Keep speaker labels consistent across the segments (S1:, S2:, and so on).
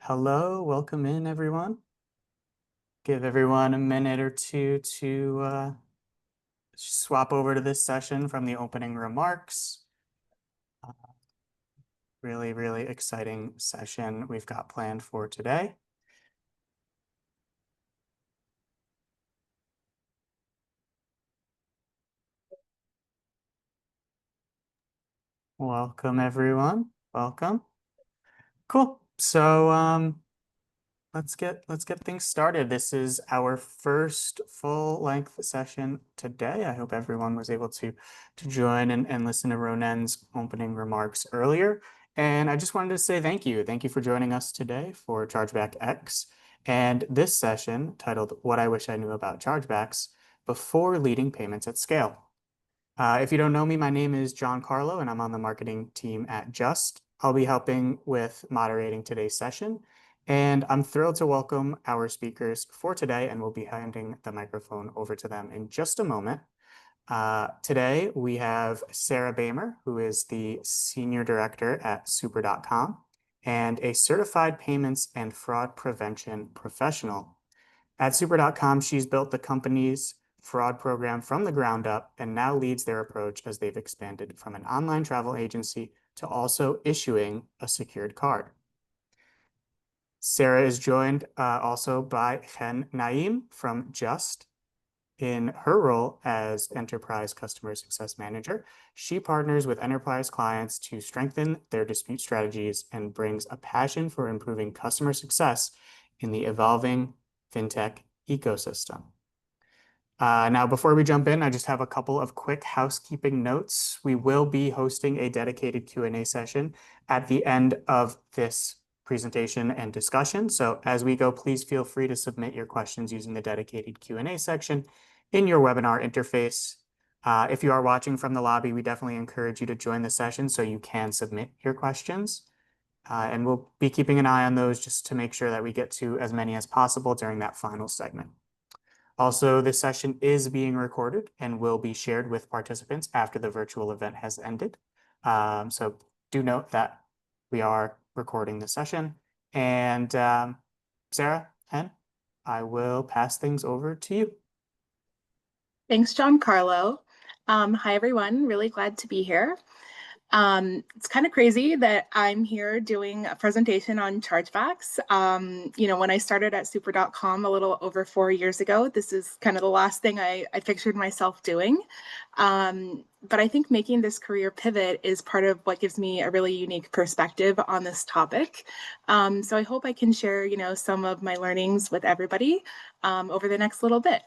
S1: Hello, welcome in everyone. Give everyone a minute or two to swap over to this session from the opening remarks. Really, really exciting session we've got planned for today. Welcome everyone. Welcome. Cool. So let's get things started. This is our first full-length session today. I hope everyone was able to join and listen to Ronen's opening remarks earlier. And I just wanted to say thank you. Thank you for joining us today for Chargeback X and this session titled What I Wish I Knew About Chargebacks Before Leading Payments at Scale. If you don't know me, my name is John Carlo, and I'm on the marketing team at Justt. I'll be helping with moderating today's session, and I'm thrilled to welcome our speakers for today, and we'll be handing the microphone over to them in just a moment. Today, we have Sarah Boehmer, who is the Senior Director at Super.com and a Certified Payments and Fraud Prevention Professional. At Super.com, she's built the company's fraud program from the ground up and now leads their approach as they've expanded from an online travel agency to also issuing a secured card. Sarah is joined also by Chen Naim from Justt. In her role as Enterprise Customer Success Manager, she partners with enterprise clients to strengthen their dispute strategies and brings a passion for improving customer success in the evolving fintech ecosystem. Now, before we jump in, I just have a couple of quick housekeeping notes. We will be hosting a dedicated Q&A session at the end of this presentation and discussion. So as we go, please feel free to submit your questions using the dedicated Q&A section in your webinar interface. If you are watching from the lobby, we definitely encourage you to join the session so you can submit your questions. And we'll be keeping an eye on those just to make sure that we get to as many as possible during that final segment. Also, this session is being recorded and will be shared with participants after the virtual event has ended. So do note that we are recording the session. And Sarah, Hen, I will pass things over to you.
S2: Thanks, John Carlo. Hi, everyone. Really glad to be here. It's kind of crazy that I'm here doing a presentation on chargebacks. When I started at Super.com a little over 4 years ago, this is kind of the last thing I pictured myself doing. But I think making this career pivot is part of what gives me a really unique perspective on this topic. So I hope I can share, some of my learnings with everybody over the next little bit.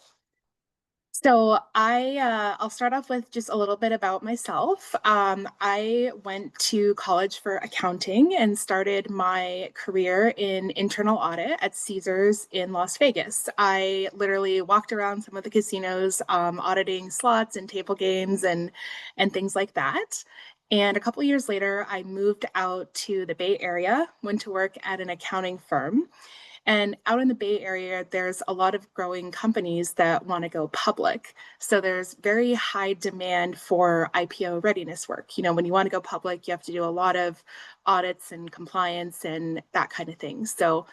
S2: So I'll start off with just a little bit about myself. I went to college for accounting and started my career in internal audit at Caesars in Las Vegas. I literally walked around some of the casinos, auditing slots and table games and things like that. And a couple of years later, I moved out to the Bay Area, went to work at an accounting firm. And out in the Bay Area, there's a lot of growing companies that want to go public. So there's very high demand for IPO readiness work. When you want to go public, you have to do a lot of audits and compliance and that kind of thing. So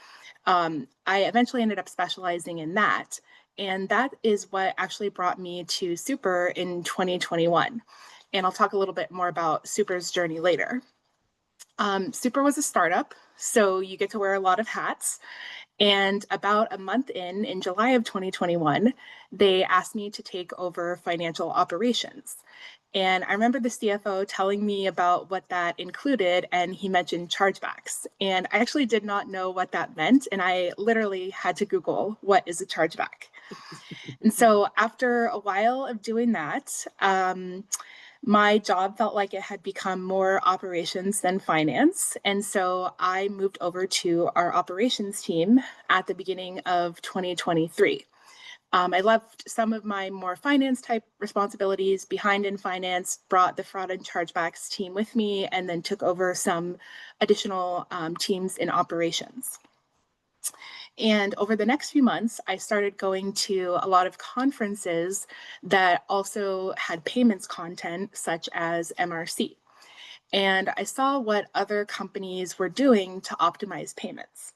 S2: I eventually ended up specializing in that. And that is what actually brought me to Super in 2021. And I'll talk a little bit more about Super's journey later. Super was a startup, so you get to wear a lot of hats. And about a month in July of 2021, they asked me to take over financial operations. And I remember the CFO telling me about what that included, and he mentioned chargebacks. And I actually did not know what that meant, and I literally had to Google, what is a chargeback? And so after a while of doing that, my job felt like it had become more operations than finance. And so I moved over to our operations team at the beginning of 2023. I left some of my more finance type responsibilities behind in finance, brought the fraud and chargebacks team with me, and then took over some additional teams in operations. And over the next few months, I started going to a lot of conferences that also had payments content, such as MRC. And I saw what other companies were doing to optimize payments.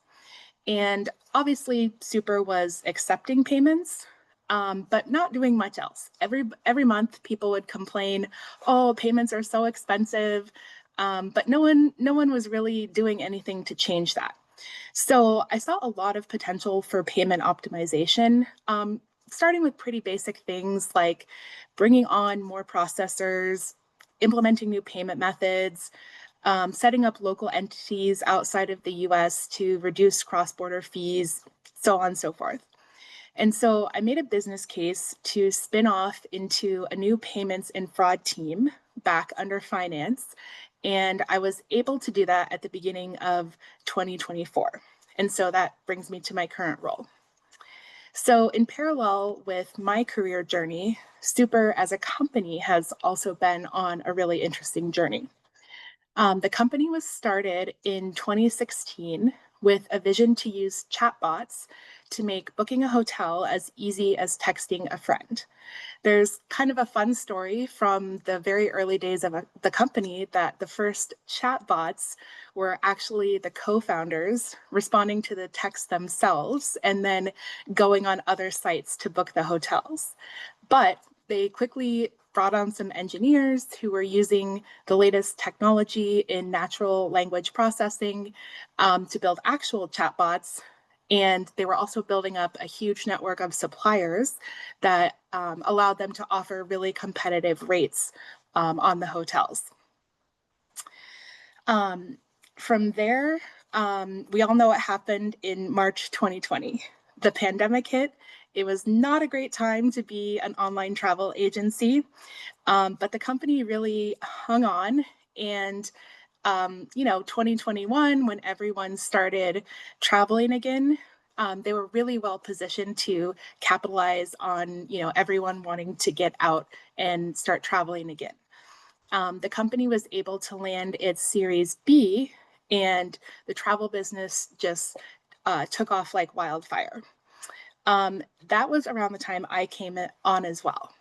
S2: And obviously, Super was accepting payments, but not doing much else. Every month, people would complain, "Oh, payments are so expensive," but no one was really doing anything to change that. So I saw a lot of potential for payment optimization, starting with pretty basic things like bringing on more processors, implementing new payment methods, setting up local entities outside of the US to reduce cross border fees, so on and so forth. And so I made a business case to spin off into a new payments and fraud team back under finance. And I was able to do that at the beginning of 2024. And so that brings me to my current role. So, in parallel with my career journey, Super as a company has also been on a really interesting journey. The company was started in 2016 with a vision to use chatbots to make booking a hotel as easy as texting a friend. There's kind of a fun story from the very early days of the company that the first chatbots were actually the co-founders responding to the text themselves and then going on other sites to book the hotels. But they quickly brought on some engineers who were using the latest technology in natural language processing to build actual chatbots. And they were also building up a huge network of suppliers that allowed them to offer really competitive rates on the hotels. From there, we all know what happened in March 2020. The pandemic hit. It was not a great time to be an online travel agency, but the company really hung on. And 2021, when everyone started traveling again, they were really well positioned to capitalize on everyone wanting to get out and start traveling again. The company was able to land its Series B, and the travel business just took off like wildfire. That was around the time I came on as well.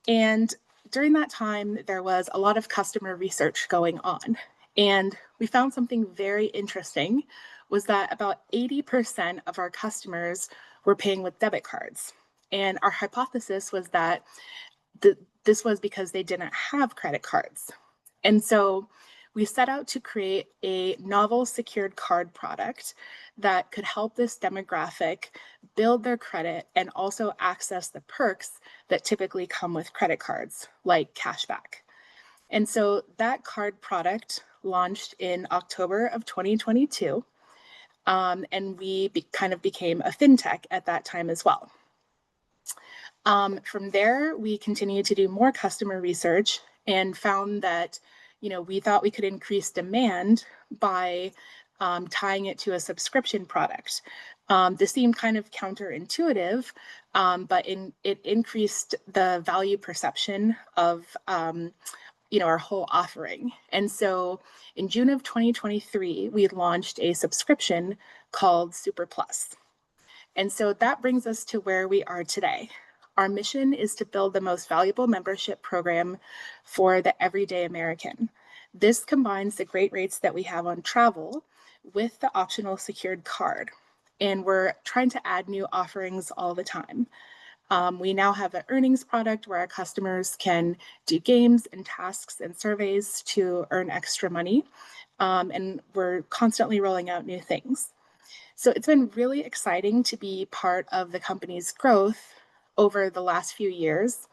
S2: And during that time, there was a lot of customer research going on. And we found something very interesting was that about 80% of our customers were paying with debit cards. And our hypothesis was that this was because they didn't have credit cards. And so we set out to create a novel secured card product that could help this demographic build their credit and also access the perks that typically come with credit cards, like cashback. And so that card product launched in October of 2022, and we kind of became a fintech at that time as well. From there, we continued to do more customer research and found that, we thought we could increase demand by tying it to a subscription product. This seemed kind of counterintuitive, but it increased the value perception of our whole offering. And so in June of 2023, we launched a subscription called Super Plus. And so that brings us to where we are today. Our mission is to build the most valuable membership program for the everyday American. This combines the great rates that we have on travel with the optional secured card. And we're trying to add new offerings all the time. We now have an earnings product where our customers can do games and tasks and surveys to earn extra money. And we're constantly rolling out new things. So it's been really exciting to be part of the company's growth over the last few years.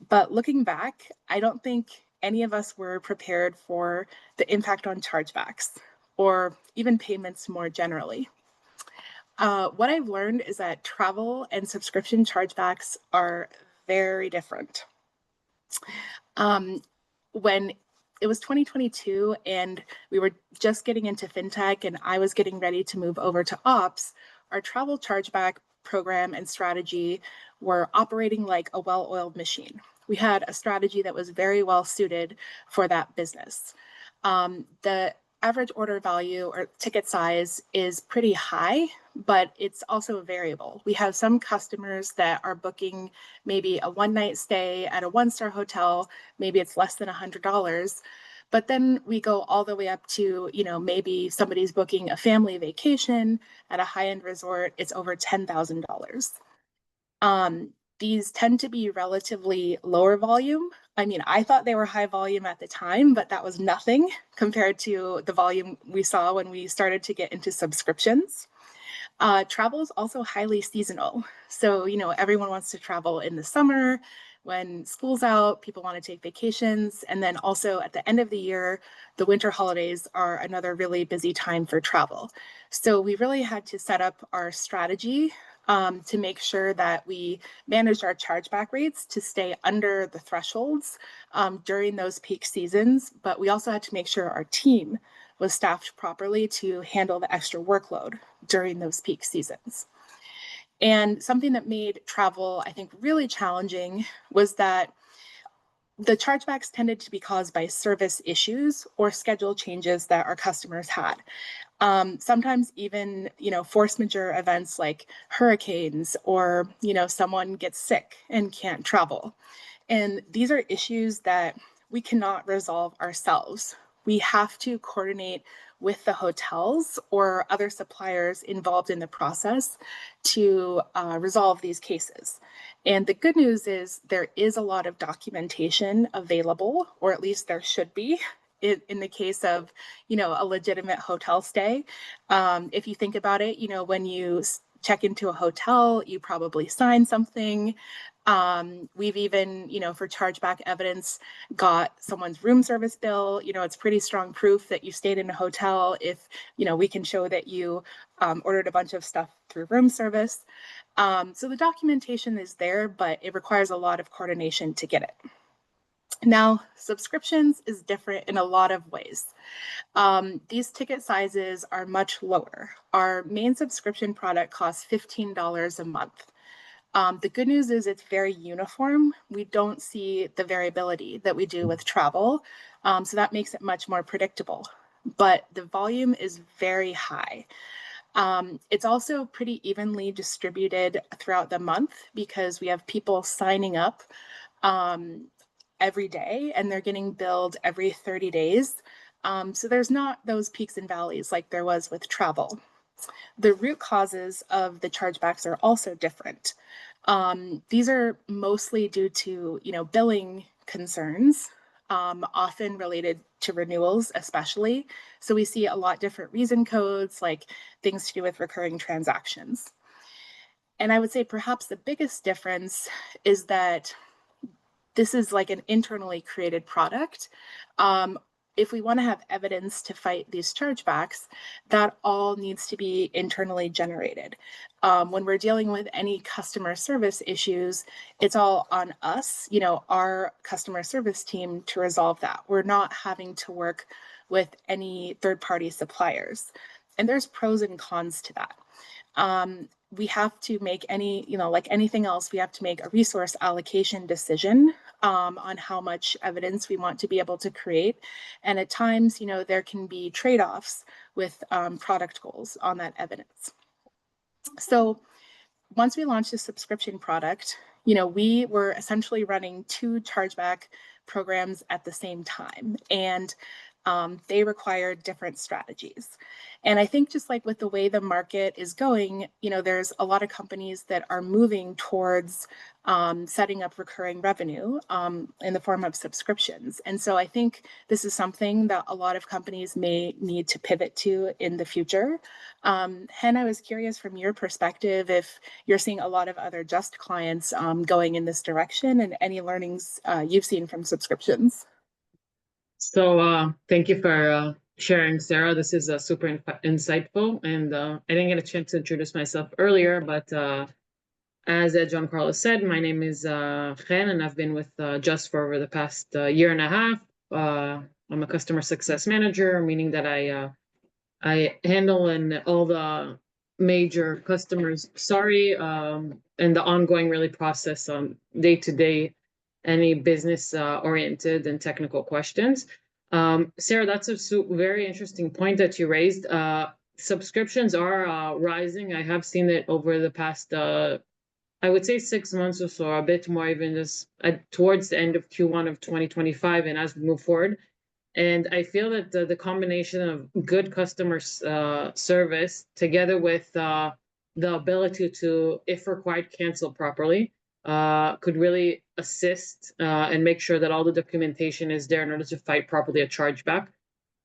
S2: But looking back, I don't think any of us were prepared for the impact on chargebacks or even payments more generally. What I've learned is that travel and subscription chargebacks are very different. When it was 2022 and we were just getting into fintech and I was getting ready to move over to ops, our travel chargeback program and strategy were operating like a well-oiled machine. We had a strategy that was very well suited for that business. The average order value or ticket size is pretty high, but it's also variable. We have some customers that are booking maybe a one-night stay at a one-star hotel, maybe it's less than $100, But then we go all the way up to, maybe somebody's booking a family vacation at a high-end resort, it's over $10,000. These tend to be relatively lower volume. I mean, I thought they were high volume at the time, but that was nothing compared to the volume we saw when we started to get into subscriptions. Travel is also highly seasonal. So, everyone wants to travel in the summer when school's out, people want to take vacations. And then also at the end of the year, the winter holidays are another really busy time for travel. So we really had to set up our strategy to make sure that we managed our chargeback rates to stay under the thresholds during those peak seasons. But we also had to make sure our team was staffed properly to handle the extra workload during those peak seasons. And something that made travel, I think, really challenging was that the chargebacks tended to be caused by service issues or schedule changes that our customers had. Sometimes even, force majeure events like hurricanes or, someone gets sick and can't travel. And these are issues that we cannot resolve ourselves. We have to coordinate with the hotels or other suppliers involved in the process to resolve these cases. And the good news is there is a lot of documentation available, or at least there should be, in the case of, a legitimate hotel stay. If you think about it, when you check into a hotel, you probably sign something. We've even, for chargeback evidence, got someone's room service bill. It's pretty strong proof that you stayed in a hotel if, we can show that you ordered a bunch of stuff through room service. So the documentation is there, but it requires a lot of coordination to get it. Now, subscriptions is different in a lot of ways. These ticket sizes are much lower. Our main subscription product costs $15 a month. The good news is it's very uniform. We don't see the variability that we do with travel. So that makes it much more predictable. But the volume is very high. It's also pretty evenly distributed throughout the month because we have people signing up every day and they're getting billed every 30 days. So there's not those peaks and valleys like there was with travel. The root causes of the chargebacks are also different. These are mostly due to, billing concerns, often related to renewals, especially. So we see a lot different reason codes, like things to do with recurring transactions. And I would say perhaps the biggest difference is that this is like an internally created product. If we want to have evidence to fight these chargebacks, that all needs to be internally generated. When we're dealing with any customer service issues, it's all on us, our customer service team to resolve that. We're not having to work with any third-party suppliers. And there's pros and cons to that. We have to make like anything else, we have to make a resource allocation decision on how much evidence we want to be able to create. And at times, there can be trade-offs with product goals on that evidence. So once we launched the subscription product, we were essentially running 2 chargeback programs at the same time. And they require different strategies. And I think just like with the way the market is going, there's a lot of companies that are moving towards setting up recurring revenue in the form of subscriptions. And so I think this is something that a lot of companies may need to pivot to in the future. Chen, I was curious from your perspective if you're seeing a lot of other Justt clients going in this direction and any learnings you've seen from subscriptions.
S3: So thank you for sharing, Sarah. This is super insightful. And I didn't get a chance to introduce myself earlier, but as Giancarlo said, my name is Chen, and I've been with Justt for over the past year and a half. I'm a customer success manager, meaning that I handle all the major customers, and the ongoing really process on day-to-day any business oriented and technical questions. Sarah, that's a very interesting point that you raised. Subscriptions are rising. I have seen it over the past, I would say 6 months or so, a bit more even towards the end of Q1 of 2025. And as we move forward, And I feel that the combination of good customer service together with the ability to, if required, cancel properly could really assist and make sure that all the documentation is there in order to fight properly a chargeback.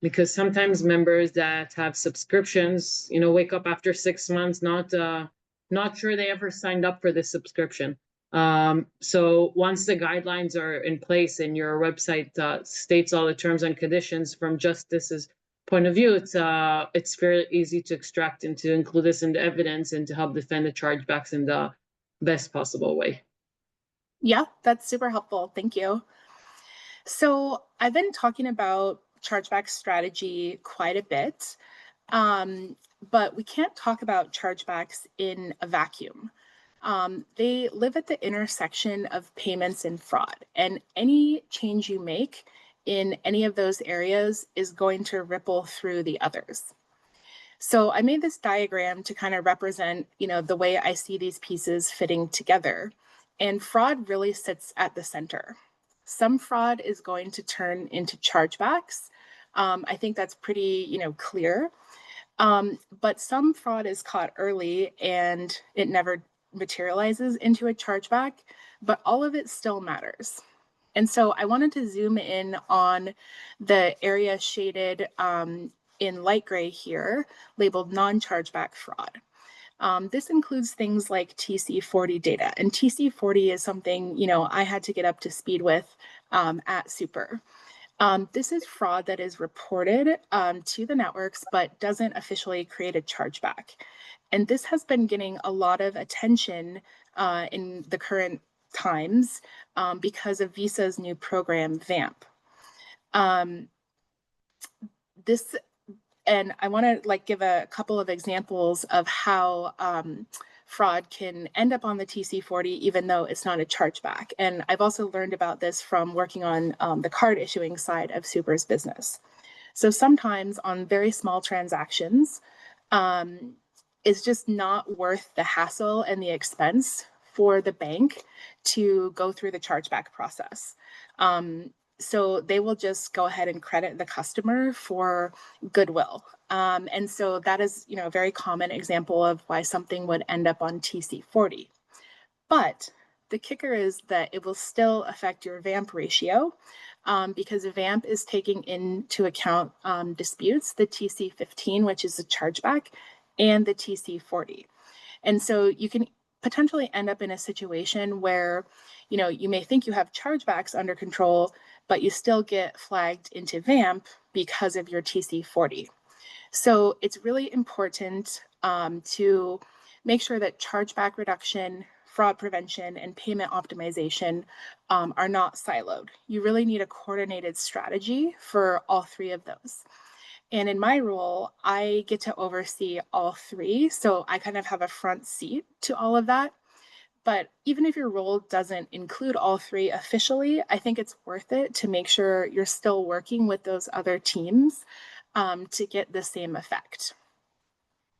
S3: Because sometimes members that have subscriptions, wake up after 6 months not sure they ever signed up for this subscription. So once the guidelines are in place and your website states all the terms and conditions from Justice's point of view, it's fairly easy to extract and to include this in the evidence and to help defend the chargebacks in the best possible way.
S2: Yeah, that's super helpful. Thank you. So I've been talking about chargeback strategy quite a bit, but we can't talk about chargebacks in a vacuum. They live at the intersection of payments and fraud, and any change you make in any of those areas is going to ripple through the others. So I made this diagram to kind of represent, the way I see these pieces fitting together. And fraud really sits at the center. Some fraud is going to turn into chargebacks. I think that's pretty, clear. But some fraud is caught early and it never materializes into a chargeback, but all of it still matters. And so I wanted to zoom in on the area shaded in light gray here, labeled non-chargeback fraud. This includes things like TC40 data, and TC40 is something, I had to get up to speed with at Super. This is fraud that is reported to the networks, but doesn't officially create a chargeback. And this has been getting a lot of attention in the current times because of Visa's new program, VAMP. And I want to give a couple of examples of how fraud can end up on the TC40, even though it's not a chargeback. And I've also learned about this from working on the card issuing side of Super's business. So sometimes on very small transactions, it's just not worth the hassle and the expense for the bank to go through the chargeback process. So they will just go ahead and credit the customer for goodwill. And so that is, a very common example of why something would end up on TC40. But the kicker is that it will still affect your VAMP ratio because VAMP is taking into account disputes, the TC15, which is a chargeback, and the TC40. And so you can potentially end up in a situation where, you may think you have chargebacks under control, but you still get flagged into VAMP because of your TC40. So it's really important to make sure that chargeback reduction, fraud prevention, and payment optimization are not siloed. You really need a coordinated strategy for all three of those. And in my role, I get to oversee all three. So I kind of have a front seat to all of that. But even if your role doesn't include all three officially, I think it's worth it to make sure you're still working with those other teams to get the same effect.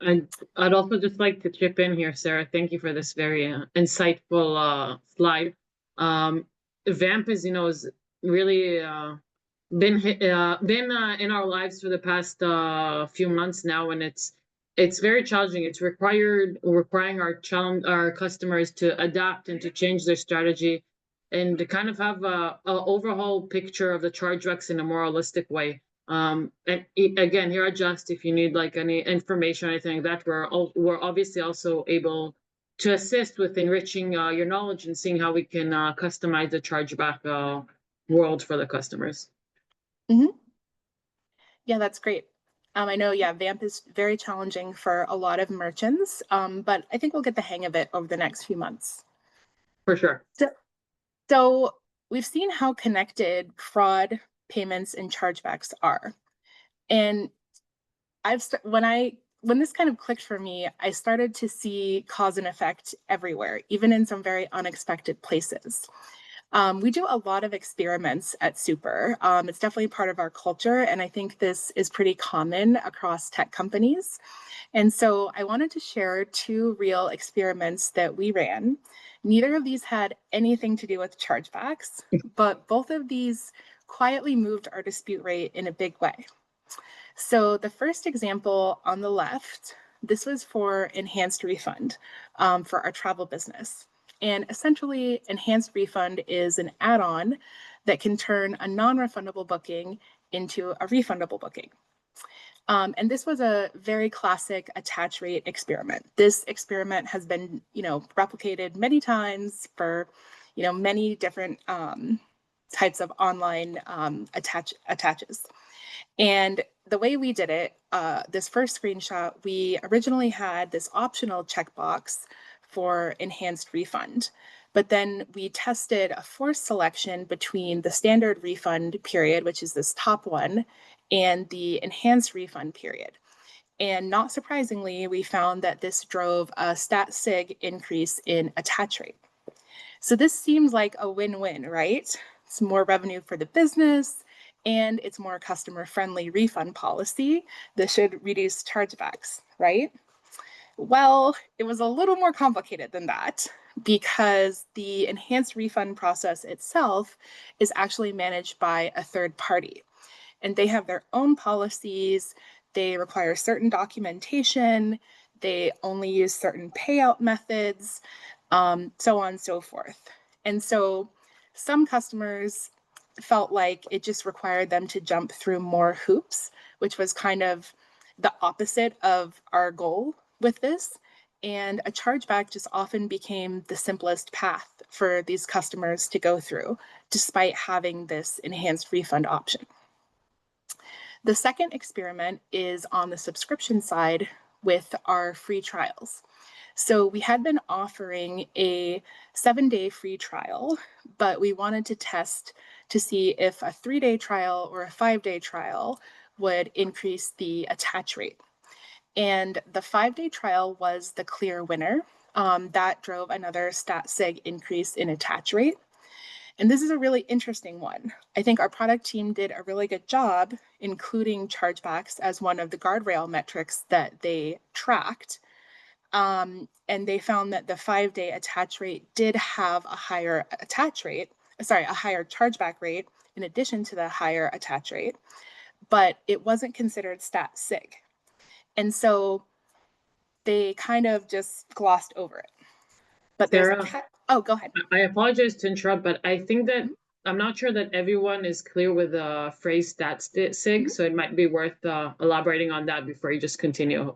S3: And I'd also just like to chip in here, Sarah. Thank you for this very insightful slide. VAMP is really been in our lives for the past few months now, and it's very challenging. It's requiring our customers to adapt and to change their strategy and to kind of have a overhaul picture of the chargebacks in a more holistic way. And again, here at Justt, if you need any information or anything like that, we're obviously also able to assist with enriching your knowledge and seeing how we can customize the chargeback world for the customers.
S2: Mm-hmm. Yeah, that's great. I know, VAMP is very challenging for a lot of merchants, but I think we'll get the hang of it over the next few months.
S3: For sure.
S2: So we've seen how connected fraud, payments, and chargebacks are. And when this kind of clicked for me, I started to see cause and effect everywhere, even in some very unexpected places. We do a lot of experiments at Super. It's definitely part of our culture, and I think this is pretty common across tech companies. And so I wanted to share two real experiments that we ran. Neither of these had anything to do with chargebacks, but both of these quietly moved our dispute rate in a big way. So the first example on the left, this was for enhanced refund for our travel business. And essentially, enhanced refund is an add-on that can turn a non-refundable booking into a refundable booking. And this was a very classic attach rate experiment. This experiment has been, replicated many times for, many different types of online attaches. And the way we did it, this first screenshot, we originally had this optional checkbox for enhanced refund. But then we tested a forced selection between the standard refund period, which is this top one, and the enhanced refund period. And not surprisingly, we found that this drove a stat sig increase in attach rate. So this seems like a win-win, right? It's more revenue for the business, and it's more customer-friendly refund policy. This should reduce chargebacks, right? Well, it was a little more complicated than that because the enhanced refund process itself is actually managed by a third party. And they have their own policies. They require certain documentation. They only use certain payout methods, so on and so forth. And so some customers felt like it just required them to jump through more hoops, which was kind of the opposite of our goal with this. And a chargeback just often became the simplest path for these customers to go through, despite having this enhanced refund option. The second experiment is on the subscription side with our free trials. So we had been offering a 7-day free trial, but we wanted to test to see if a 3-day trial or a 5-day trial would increase the attach rate. And the 5-day trial was the clear winner. That drove another stat sig increase in attach rate. And this is a really interesting one. I think our product team did a really good job including chargebacks as one of the guardrail metrics that they tracked. And they found that the 5-day attach rate did have a higher chargeback rate in addition to the higher attach rate, but it wasn't considered stat sig. And so they kind of just glossed over it. But
S3: Sarah,
S2: oh, go ahead.
S3: I apologize to interrupt, but I think that I'm not sure that everyone is clear with the phrase stat sig, so it might be worth elaborating on that before you just continue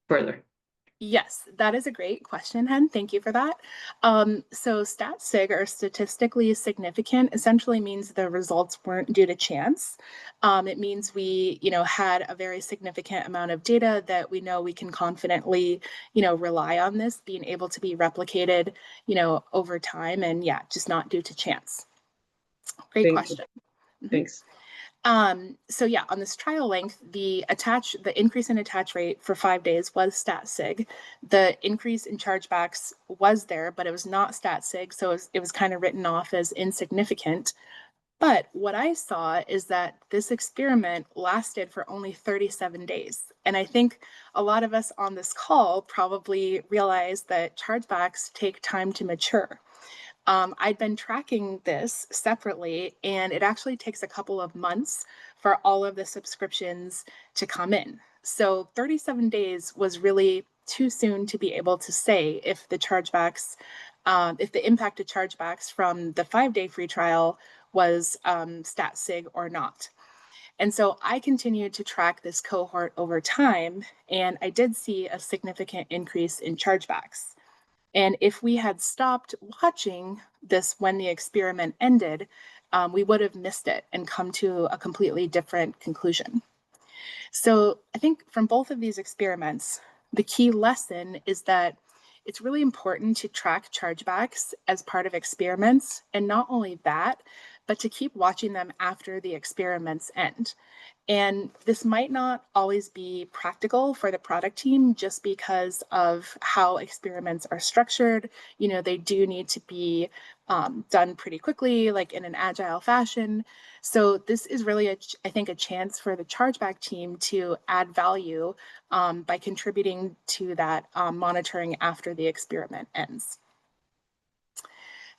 S3: further.
S2: Yes, that is a great question, Hen. Thank you for that. So stat sig, or statistically significant, essentially means the results weren't due to chance. It means we, had a very significant amount of data that we know we can confidently, rely on this being able to be replicated, over time, and just not due to chance. Great question.
S3: Thanks.
S2: So on this trial length, the increase in attach rate for 5 days was stat sig. The increase in chargebacks was there, but it was not stat sig, so it was kind of written off as insignificant. But what I saw is that this experiment lasted for only 37 days. And I think a lot of us on this call probably realize that chargebacks take time to mature. I'd been tracking this separately, and it actually takes a couple of months for all of the subscriptions to come in. So 37 days was really too soon to be able to say if the chargebacks, if the impact of chargebacks from the 5-day free trial was stat sig or not. And so I continued to track this cohort over time, and I did see a significant increase in chargebacks. And if we had stopped watching this when the experiment ended, we would have missed it and come to a completely different conclusion. So I think from both of these experiments, the key lesson is that it's really important to track chargebacks as part of experiments. And not only that, but to keep watching them after the experiments end. And this might not always be practical for the product team just because of how experiments are structured. They do need to be done pretty quickly, like in an agile fashion. So this is really, I think, a chance for the chargeback team to add value by contributing to that monitoring after the experiment ends.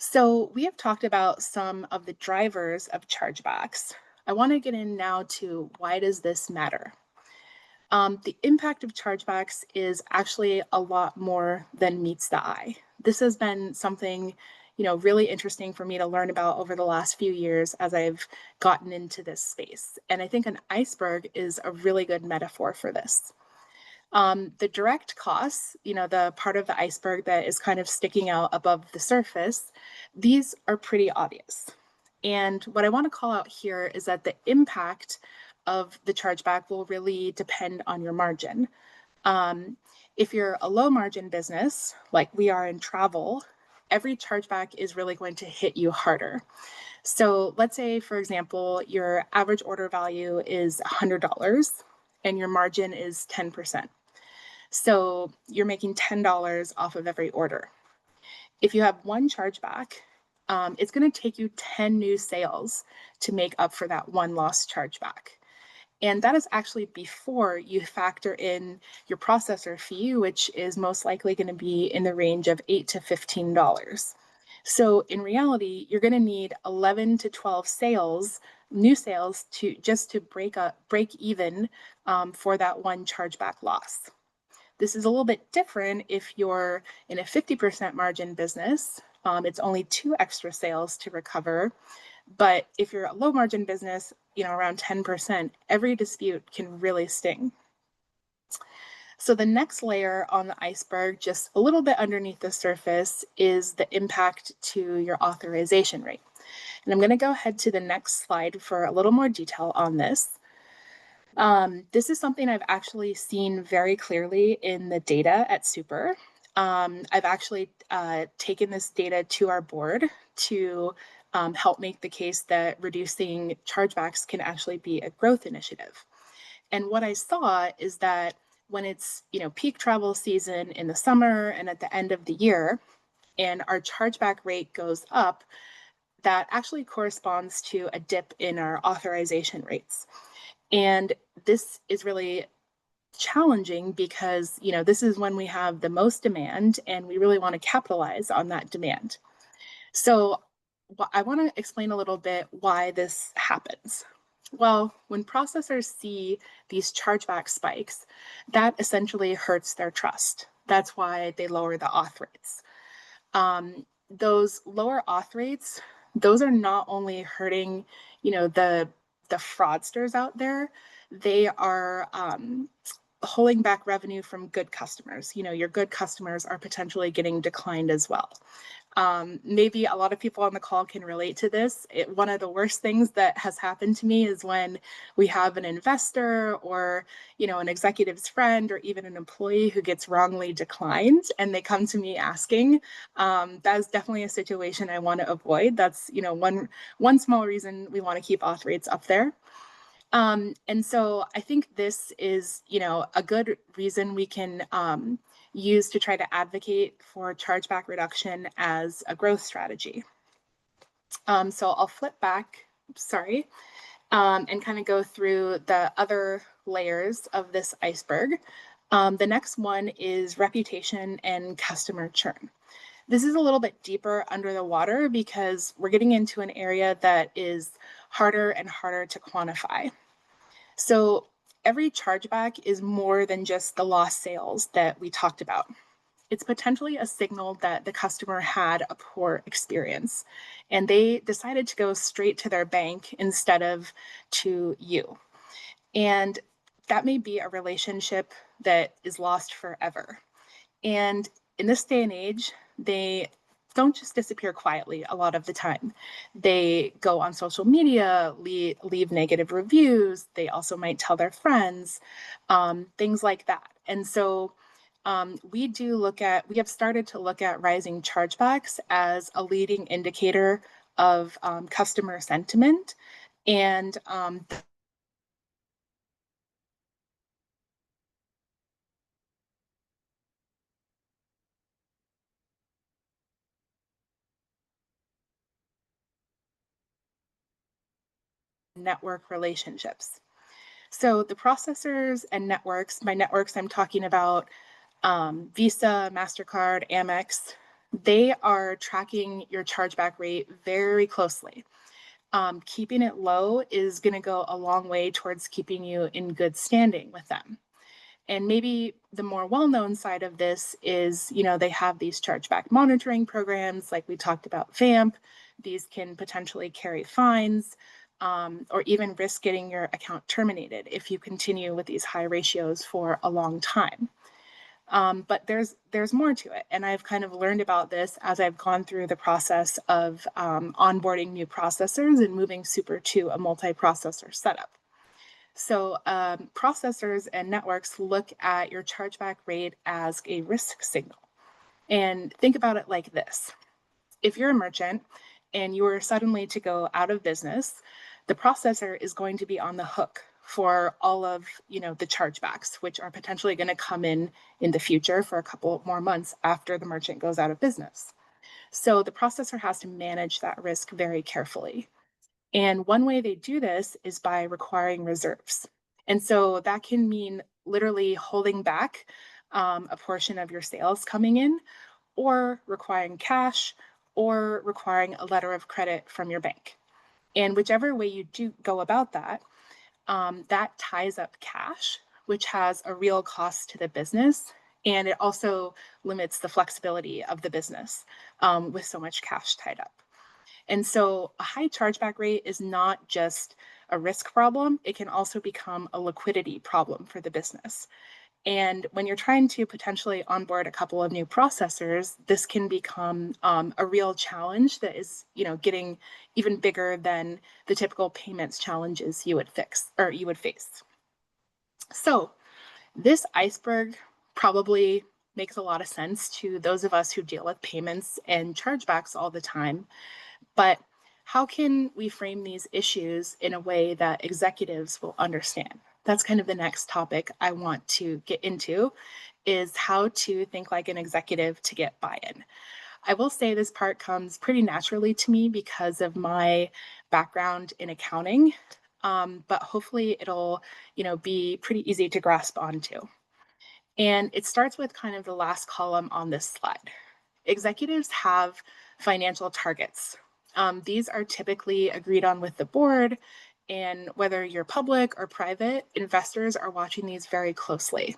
S2: So we have talked about some of the drivers of chargebacks. I want to get in now to why does this matter? The impact of chargebacks is actually a lot more than meets the eye. This has been something, really interesting for me to learn about over the last few years as I've gotten into this space. And I think an iceberg is a really good metaphor for this. The direct costs, the part of the iceberg that is kind of sticking out above the surface, these are pretty obvious. And what I want to call out here is that the impact of the chargeback will really depend on your margin. If you're a low margin business, like we are in travel, every chargeback is really going to hit you harder. So let's say, for example, your average order value is $100 and your margin is 10%. So you're making $10 off of every order. If you have one chargeback, it's going to take you 10 new sales to make up for that one lost chargeback. And that is actually before you factor in your processor fee, which is most likely going to be in the range of $8 to $15. So in reality, you're going to need 11 to 12 sales, new sales, to just to break even for that one chargeback loss. This is a little bit different if you're in a 50% margin business. It's only 2 extra sales to recover. But if you're a low margin business, around 10%, every dispute can really sting. So the next layer on the iceberg, just a little bit underneath the surface, is the impact to your authorization rate. And I'm going to go ahead to the next slide for a little more detail on this. This is something I've actually seen very clearly in the data at Super. I've actually taken this data to our board to help make the case that reducing chargebacks can actually be a growth initiative. And what I saw is that when it's peak travel season in the summer and at the end of the year, and our chargeback rate goes up, that actually corresponds to a dip in our authorization rates. And this is really challenging because, this is when we have the most demand and we really want to capitalize on that demand. So I want to explain a little bit why this happens. Well, when processors see these chargeback spikes, that essentially hurts their trust. That's why they lower the auth rates. Those lower auth rates, those are not only hurting, the fraudsters out there, they are holding back revenue from good customers. Your good customers are potentially getting declined as well. Maybe a lot of people on the call can relate to this. One of the worst things that has happened to me is when we have an investor or, an executive's friend or even an employee who gets wrongly declined and they come to me asking. That is definitely a situation I want to avoid. That's, one small reason we want to keep auth rates up there. And so I think this is, a good reason we can use to try to advocate for chargeback reduction as a growth strategy. So I'll flip back, and kind of go through the other layers of this iceberg. The next one is reputation and customer churn. This is a little bit deeper under the water because we're getting into an area that is harder and harder to quantify. So every chargeback is more than just the lost sales that we talked about. It's potentially a signal that the customer had a poor experience and they decided to go straight to their bank instead of to you. And that may be a relationship that is lost forever. And in this day and age, they don't just disappear quietly a lot of the time. They go on social media, leave negative reviews. They also might tell their friends, things like that. And so we have started to look at rising chargebacks as a leading indicator of customer sentiment. And network relationships. So the processors and networks, by networks, I'm talking about Visa, MasterCard, Amex. they are tracking your chargeback rate very closely. Keeping it low is going to go a long way towards keeping you in good standing with them. And maybe the more well-known side of this is, they have these chargeback monitoring programs, like we talked about VAMP. These can potentially carry fines, or even risk getting your account terminated if you continue with these high ratios for a long time. But there's more to it. And I've kind of learned about this as I've gone through the process of onboarding new processors and moving Super to a multi-processor setup. So processors and networks look at your chargeback rate as a risk signal. And think about it like this. If you're a merchant and you are suddenly to go out of business, the processor is going to be on the hook for all of the chargebacks, which are potentially going to come in the future for a couple more months after the merchant goes out of business. So the processor has to manage that risk very carefully. And one way they do this is by requiring reserves. And so that can mean literally holding back a portion of your sales coming in, or requiring cash, or requiring a letter of credit from your bank. And whichever way you do go about that, that ties up cash, which has a real cost to the business. And it also limits the flexibility of the business with so much cash tied up. And so a high chargeback rate is not just a risk problem, it can also become a liquidity problem for the business. And when you're trying to potentially onboard a couple of new processors, this can become a real challenge that is, getting even bigger than the typical payments challenges you would face. So this iceberg probably makes a lot of sense to those of us who deal with payments and chargebacks all the time. But how can we frame these issues in a way that executives will understand? That's kind of the next topic I want to get into, is how to think like an executive to get buy-in. I will say this part comes pretty naturally to me because of my background in accounting, but hopefully it'll, be pretty easy to grasp onto. And it starts with kind of the last column on this slide. Executives have financial targets. These are typically agreed on with the board, and whether you're public or private, investors are watching these very closely.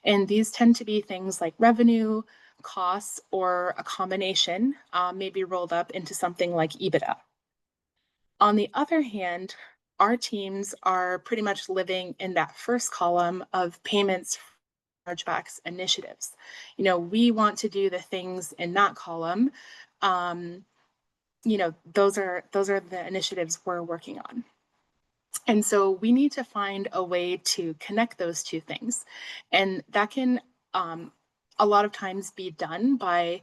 S2: And these tend to be things like revenue, costs, or a combination, maybe rolled up into something like EBITDA. On the other hand, our teams are pretty much living in that first column of payments, chargebacks, initiatives. We want to do the things in that column. Those are the initiatives we're working on. And so we need to find a way to connect those two things. And that can a lot of times be done by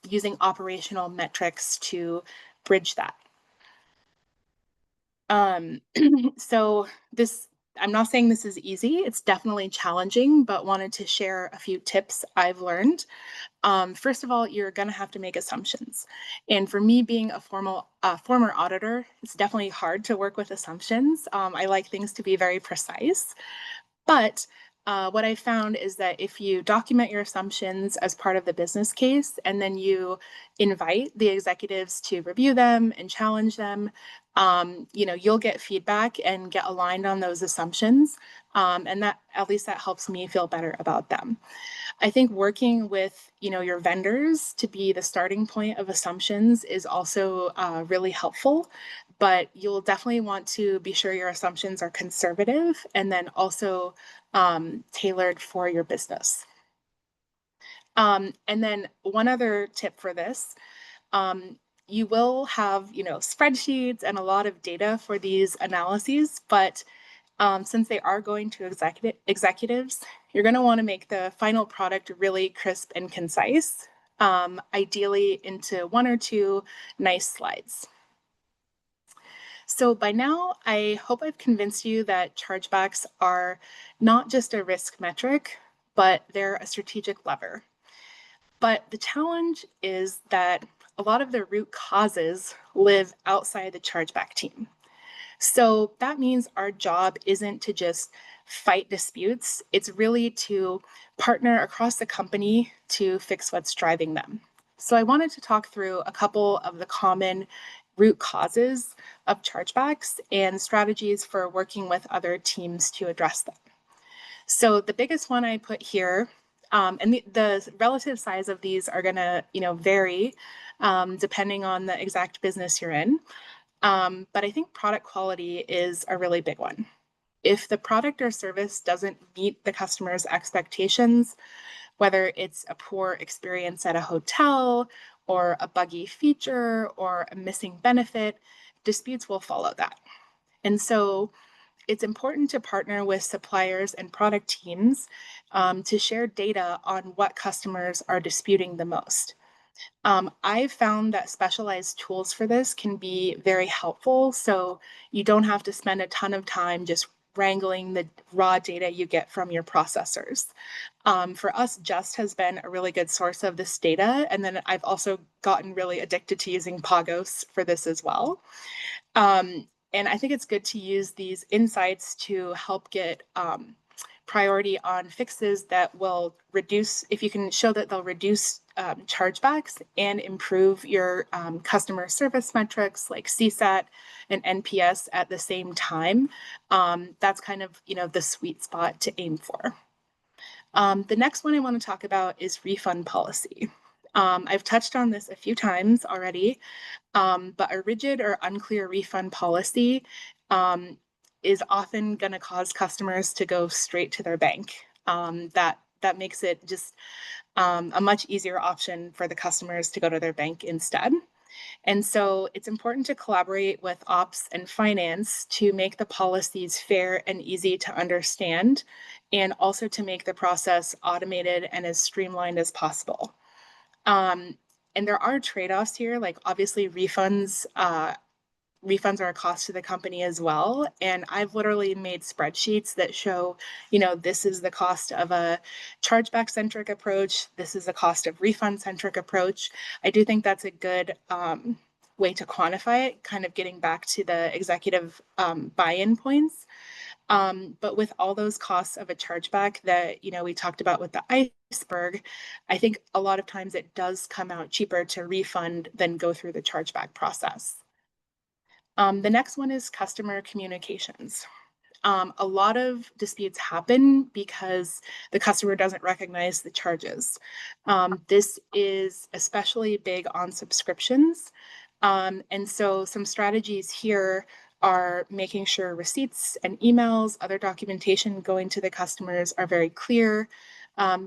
S2: using operational metrics to bridge that. So I'm not saying this is easy. It's definitely challenging, but wanted to share a few tips I've learned. First of all, you're going to have to make assumptions. And for me, being a former auditor, it's definitely hard to work with assumptions. I like things to be very precise. But what I found is that if you document your assumptions as part of the business case, and then you invite the executives to review them and challenge them, you'll get feedback and get aligned on those assumptions. And that, at least that helps me feel better about them. I think working with, your vendors to be the starting point of assumptions is also really helpful, but you'll definitely want to be sure your assumptions are conservative and then also tailored for your business. And then one other tip for this, you will have, spreadsheets and a lot of data for these analyses, but since they are going to executives, you're going to want to make the final product really crisp and concise, ideally into 1 or 2 nice slides. So by now, I hope I've convinced you that chargebacks are not just a risk metric, but they're a strategic lever. But the challenge is that a lot of the root causes live outside the chargeback team. So that means our job isn't to just fight disputes. It's really to partner across the company to fix what's driving them. So I wanted to talk through a couple of the common root causes of chargebacks and strategies for working with other teams to address them. So the biggest one I put here, and the relative size of these are going to, vary depending on the exact business you're in. But I think product quality is a really big one. If the product or service doesn't meet the customer's expectations, whether it's a poor experience at a hotel or a buggy feature or a missing benefit, disputes will follow that. And so it's important to partner with suppliers and product teams to share data on what customers are disputing the most. I've found that specialized tools for this can be very helpful. So you don't have to spend a ton of time just wrangling the raw data you get from your processors. For us, Justt has been a really good source of this data. And then I've also gotten really addicted to using Pagos for this as well. And I think it's good to use these insights to help get priority on fixes that will reduce, if you can show that they'll reduce chargebacks and improve your customer service metrics like CSAT and NPS at the same time. That's kind of, the sweet spot to aim for. The next one I want to talk about is refund policy. I've touched on this a few times already, but a rigid or unclear refund policy is often going to cause customers to go straight to their bank. That makes it just a much easier option for the customers to go to their bank instead. And so it's important to collaborate with ops and finance to make the policies fair and easy to understand, and also to make the process automated and as streamlined as possible. And there are trade-offs here, like obviously refunds are a cost to the company as well. And I've literally made spreadsheets that show, this is the cost of a chargeback-centric approach. This is the cost of refund-centric approach. I do think that's a good way to quantify it, kind of getting back to the executive buy-in points. But with all those costs of a chargeback that, we talked about with the iceberg, I think a lot of times it does come out cheaper to refund than go through the chargeback process. The next one is customer communications. A lot of disputes happen because the customer doesn't recognize the charges. This is especially big on subscriptions. And so some strategies here are making sure receipts and emails, other documentation going to the customers are very clear,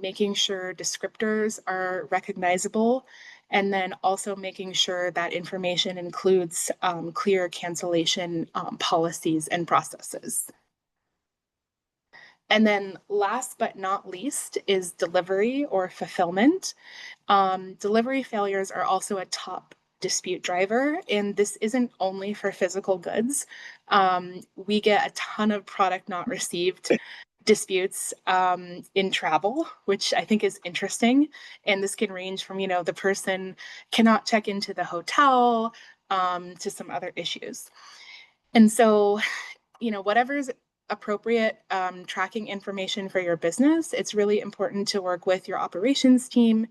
S2: making sure descriptors are recognizable, and then also making sure that information includes clear cancellation policies and processes. And then last but not least is delivery or fulfillment. Delivery failures are also a top dispute driver, and this isn't only for physical goods. We get a ton of product not received disputes in travel, which I think is interesting. And this can range from, the person cannot check into the hotel to some other issues. And so, whatever's appropriate tracking information for your business, it's really important to work with your operations team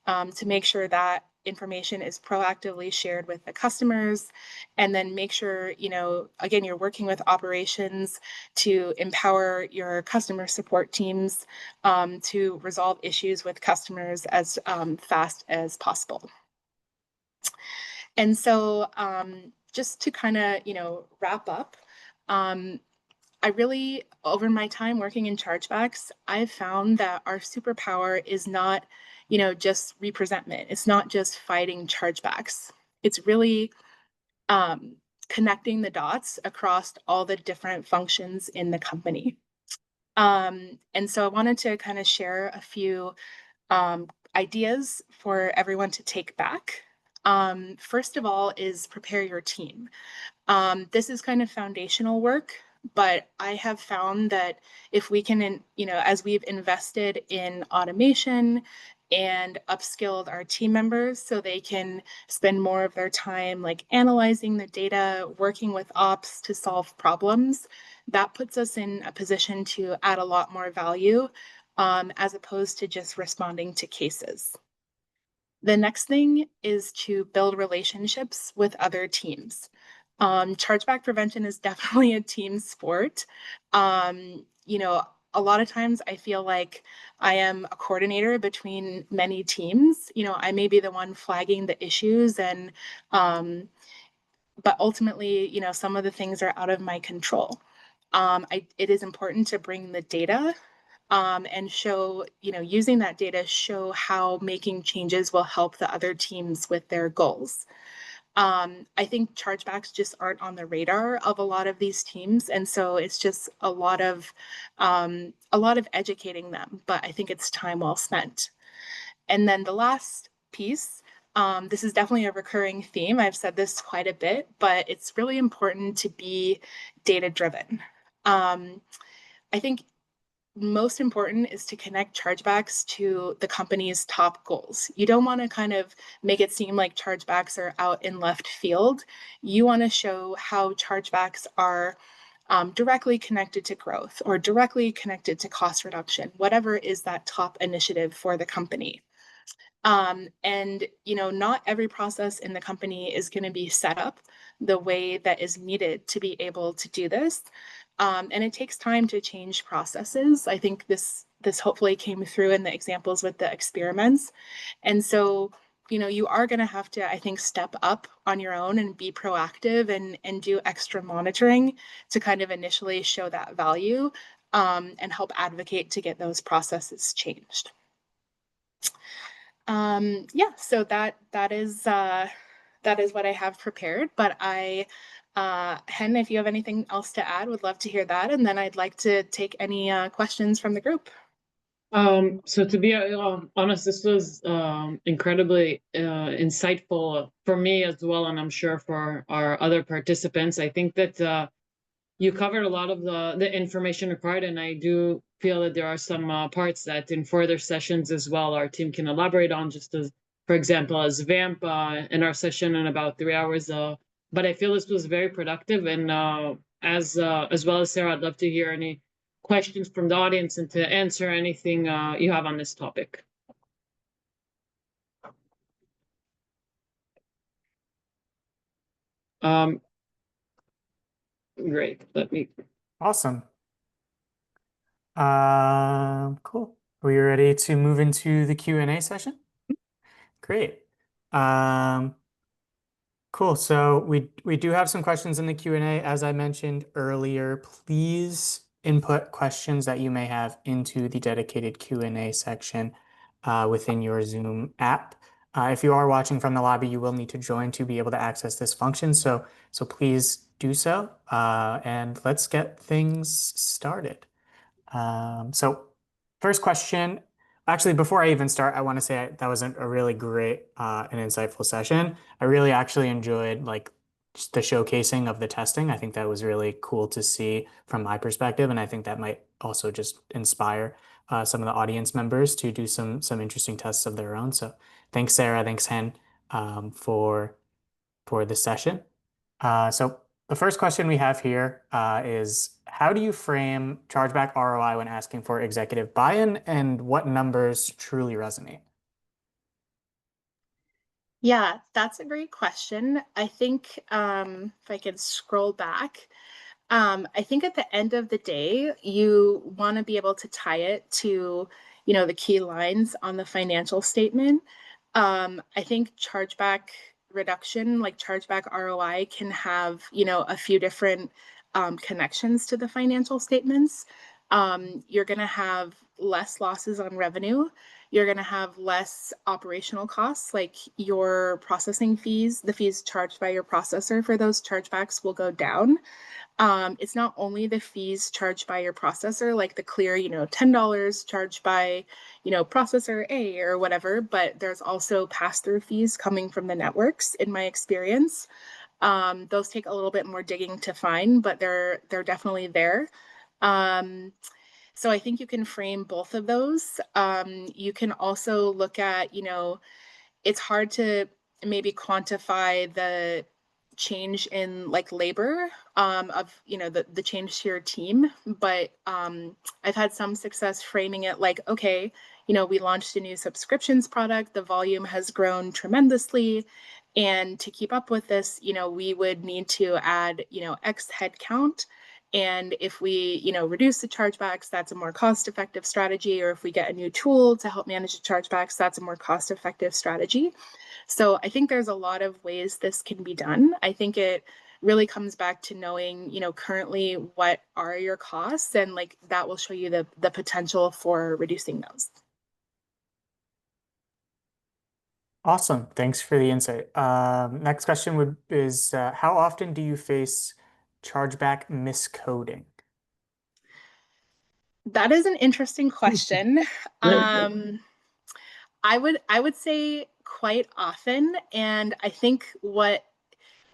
S2: to make sure that information is proactively shared with the customers, and then make sure, again, you're working with operations to empower your customer support teams to resolve issues with customers as fast as possible. And so just to kind of, wrap up, I really, over my time working in chargebacks, I've found that our superpower is not, just representment. It's not just fighting chargebacks. It's really connecting the dots across all the different functions in the company. And so I wanted to kind of share a few ideas for everyone to take back. First of all is prepare your team. This is kind of foundational work, but I have found that if we can, as we've invested in automation and upskilled our team members so they can spend more of their time like analyzing the data, working with ops to solve problems, that puts us in a position to add a lot more value as opposed to just responding to cases. The next thing is to build relationships with other teams. Chargeback prevention is definitely a team sport. You know, a lot of times I feel like I am a coordinator between many teams. You know, I may be the one flagging the issues but ultimately, you know, some of the things are out of my control. It is important to bring the data and show, you know, using that data, show how making changes will help the other teams with their goals. I think chargebacks just aren't on the radar of a lot of these teams, and so it's just a lot of educating them. But I think it's time well spent. And then the last piece, this is definitely a recurring theme. I've said this quite a bit, but it's really important to be data driven. I think most important is to connect chargebacks to the company's top goals. You don't want to kind of make it seem like chargebacks are out in left field. You want to show how chargebacks are directly connected to growth or directly connected to cost reduction, whatever is that top initiative for the company. And you know, not every process in the company is going to be set up the way that is needed to be able to do this. And it takes time to change processes. I think this hopefully came through in the examples with the experiments. And so, you know, you are going to have to, I think, step up on your own and be proactive and do extra monitoring to kind of initially show that value and help advocate to get those processes changed. Yeah, so that is what I have prepared. But Hen, if you have anything else to add, would love to hear that, and then I'd like to take any questions from the group.
S3: So to be honest, this was incredibly insightful for me as well, and I'm sure for our other participants. I think that you covered a lot of the information required, and I do feel that there are some parts that in further sessions as well our team can elaborate on, just as, for example, as VAMP in our session in about 3 hours. But I feel this was very productive, and as well as Sarah, I'd love to hear any questions from the audience and to answer anything you have on this topic. Great. Let me.
S1: Awesome. Cool. Are we ready to move into the Q&A session? Great. Cool. So we do have some questions in the Q&A. As I mentioned earlier, please input questions that you may have into the dedicated Q&A section within your Zoom app. If you are watching from the lobby, you will need to join to be able to access this function. So please do so. And let's get things started. So first question, actually, before I even start, I want to say that was a really great and insightful session. I really actually enjoyed like the showcasing of the testing. I think that was really cool to see from my perspective, and I think that might also just inspire some of the audience members to do some interesting tests of their own. So thanks, Sarah. Thanks, Hen, for the session. So the first question we have here is how do you frame chargeback ROI when asking for executive buy-in, and what numbers truly resonate?
S2: Yeah, that's a great question. I think if I can scroll back, I think at the end of the day, you want to be able to tie it to, you know, the key lines on the financial statement. I think chargeback reduction, like chargeback ROI, can have, you know, a few different connections to the financial statements. You're going to have less losses on revenue. You're going to have less operational costs, like your processing fees, the fees charged by your processor for those chargebacks will go down. It's not only the fees charged by your processor, like the clear, you know, $10 charged by, you know, processor A or whatever, but there's also pass-through fees coming from the networks, in my experience. Those take a little bit more digging to find, but they're definitely there. So I think you can frame both of those. You can also look at, you know, it's hard to maybe quantify the change in like labor of, you know, the change to your team, but I've had some success framing it like, okay, we launched a new subscriptions product. The volume has grown tremendously. And to keep up with this, we would need to add, X headcount. And if we, reduce the chargebacks, that's a more cost-effective strategy. Or if we get a new tool to help manage the chargebacks, that's a more cost-effective strategy. So I think there's a lot of ways this can be done. I think it really comes back to knowing, currently what are your costs, and like that will show you the potential for reducing those.
S1: Awesome. Thanks for the insight. Next question is how often do you face chargeback miscoding?
S2: That is an interesting question. I would say quite often, and I think what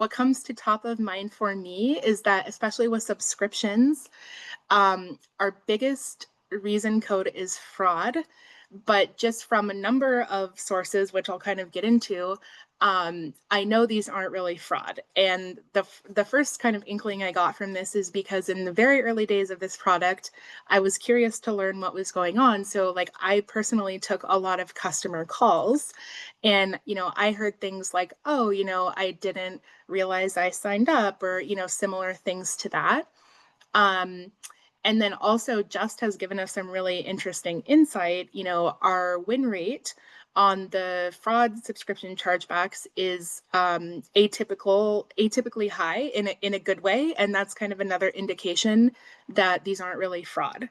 S2: comes to top of mind for me is that, especially with subscriptions, our biggest reason code is fraud. But just from a number of sources, which I'll kind of get into, I know these aren't really fraud. And the first kind of inkling I got from this is because in the very early days of this product, I was curious to learn what was going on. So like I personally took a lot of customer calls, and I heard things like, oh, I didn't realize I signed up, or similar things to that. And then also Justt has given us some really interesting insight. Our win rate on the fraud subscription chargebacks is atypically high in a good way. And that's kind of another indication that these aren't really fraud,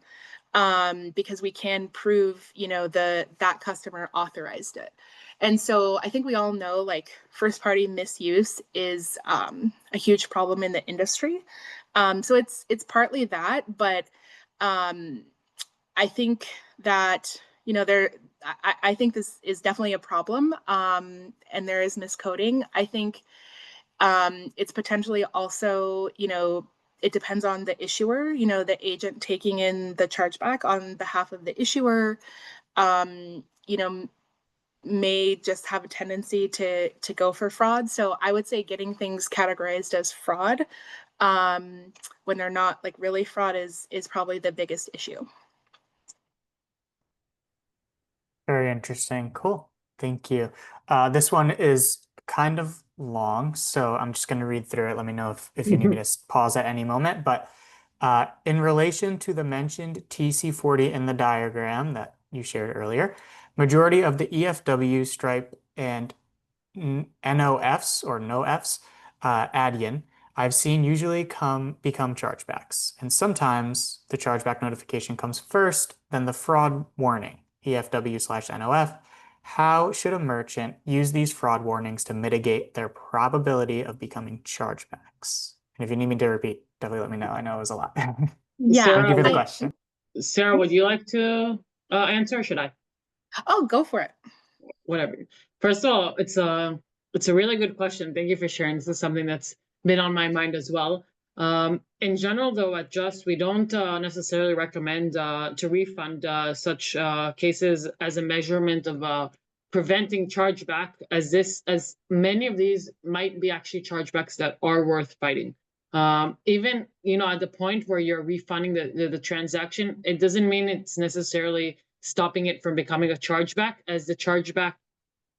S2: because we can prove, that customer authorized it. And so I think we all know, like, first party misuse is a huge problem in the industry. So it's partly that, but I think that, I think this is definitely a problem, and there is miscoding. I think it's potentially also, it depends on the issuer, the agent taking in the chargeback on behalf of the issuer, may just have a tendency to go for fraud. So I would say getting things categorized as fraud, when they're not like really fraud, is probably the biggest issue.
S1: Very interesting. Cool. Thank you. This one is kind of long, so I'm just going to read through it. Let me know if you need me to pause at any moment. But in relation to the mentioned TC40 in the diagram that you shared earlier, majority of the EFW, Stripe, and NOFs or NoFs add-in I've seen usually become chargebacks. And sometimes the chargeback notification comes first, then the fraud warning, EFW/NOF. How should a merchant use these fraud warnings to mitigate their probability of becoming chargebacks? And if you need me to repeat, definitely let me know. I know it was a lot.
S2: Yeah.
S3: Sarah,
S1: Thank you for the question.
S3: Sarah, would you like to answer, or should I?
S2: Oh, go for it.
S3: Whatever. First of all, it's a really good question. Thank you for sharing. This is something that's been on my mind as well. In general, though, at Justt, we don't necessarily recommend to refund such cases as a measurement of preventing chargeback, as many of these might be actually chargebacks that are worth fighting. Even at the point where you're refunding the transaction, it doesn't mean it's necessarily stopping it from becoming a chargeback, as the chargeback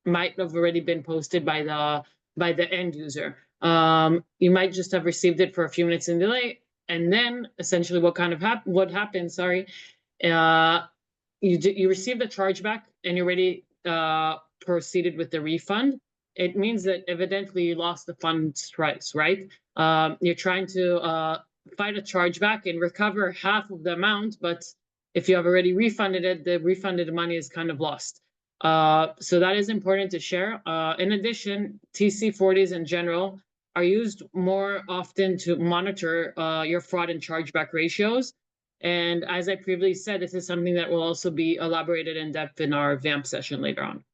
S3: might have already been posted by the end user. You might just have received it for a few minutes in delay, and then essentially what happens, sorry, you receive the chargeback and you already proceeded with the refund. It means that evidently you lost the funds twice, right? You're trying to fight a chargeback and recover half of the amount, but if you have already refunded it, the refunded money is kind of lost. So that is important to share. In addition, TC40s in general are used more often to monitor your fraud and chargeback ratios. And as I previously said, this is something that will also be elaborated in depth in our VAMP session later on.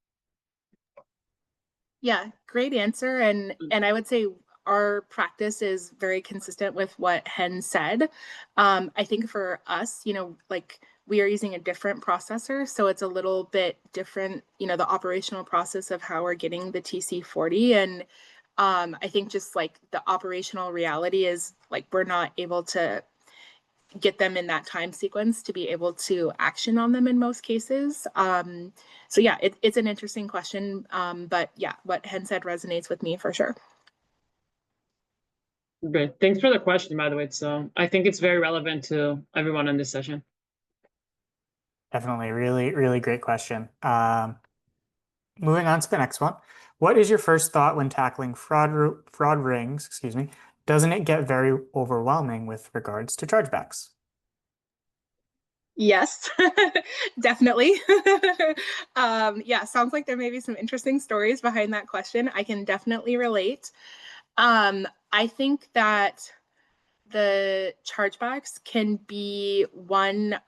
S2: Yeah, great answer. And I would say our practice is very consistent with what Chen said. I think for us, like, we are using a different processor, so it's a little bit different, the operational process of how we're getting the TC40. And I think just like the operational reality is, like, we're not able to get them in that time sequence to be able to action on them in most cases. So yeah, it's an interesting question, but yeah, what Hen said resonates with me for sure.
S3: Great. Thanks for the question, by the way. So I think it's very relevant to everyone in this session.
S1: Definitely, really, really great question. Moving on to the next one. What is your first thought when tackling fraud rings, excuse me? Doesn't it get very overwhelming with regards to chargebacks?
S2: Yes, definitely. Yeah, sounds like there may be some interesting stories behind that question. I can definitely relate. I think that the chargebacks can be one